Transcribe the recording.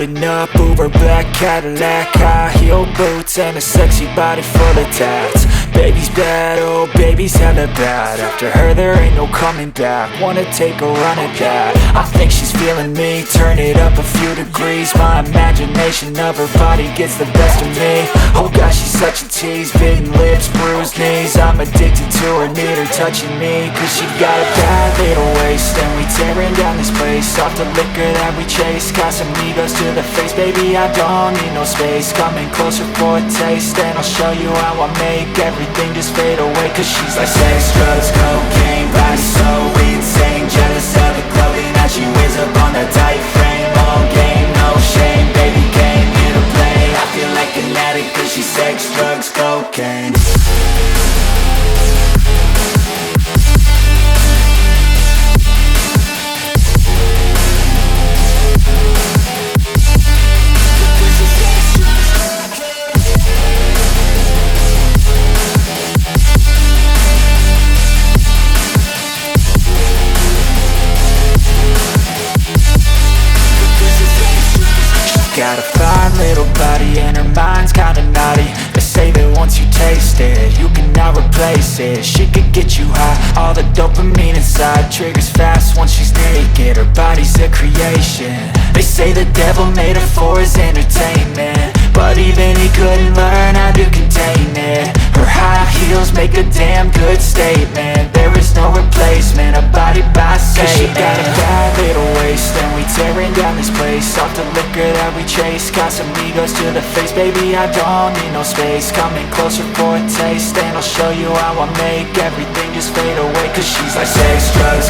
Driving up Uber black Cadillac, high heel boots and a sexy body full of tats. Baby's bad, oh baby's hella bad. After her there ain't no coming back. Wanna take a run at that. I think she's feeling me, turn it up a few degrees. My imagination of her body gets the best of me. Oh gosh, she's such a tease, bitten lips, bruised knees. I'm addicted to her, need her touching me, cause she got a bad little waist. And we tearing down this place, off the liquor that we chase. Casamigos to the face, baby I don't need no space. Coming closer for a taste, and I'll show you how I make everything just fade away. Cause she's like sex, drugs, cocaine, body so insane. Jealous of the clothing that she wears up on that tight frame. All game, no shame, baby came here to play. I feel like an addict cause she's sex, drugs, cocaine. Got a fine little body and her mind's kinda naughty. They say that once you taste it, you cannot replace it. She could get you high, all the dopamine inside triggers fast once she's naked. Her body's a creation. They say the devil made her for his entertainment, but even he couldn't learn how to contain it. Her high heels make a damn good statement. There is no replacement, a body by Satan. Cause she got a bad little waist, and we tearing down this place, off the liquor that we chase. Casamigos to the face, baby I don't need no space. Coming closer for a taste, and I'll show you how I make everything just fade away. Cause she's like sex, drugs,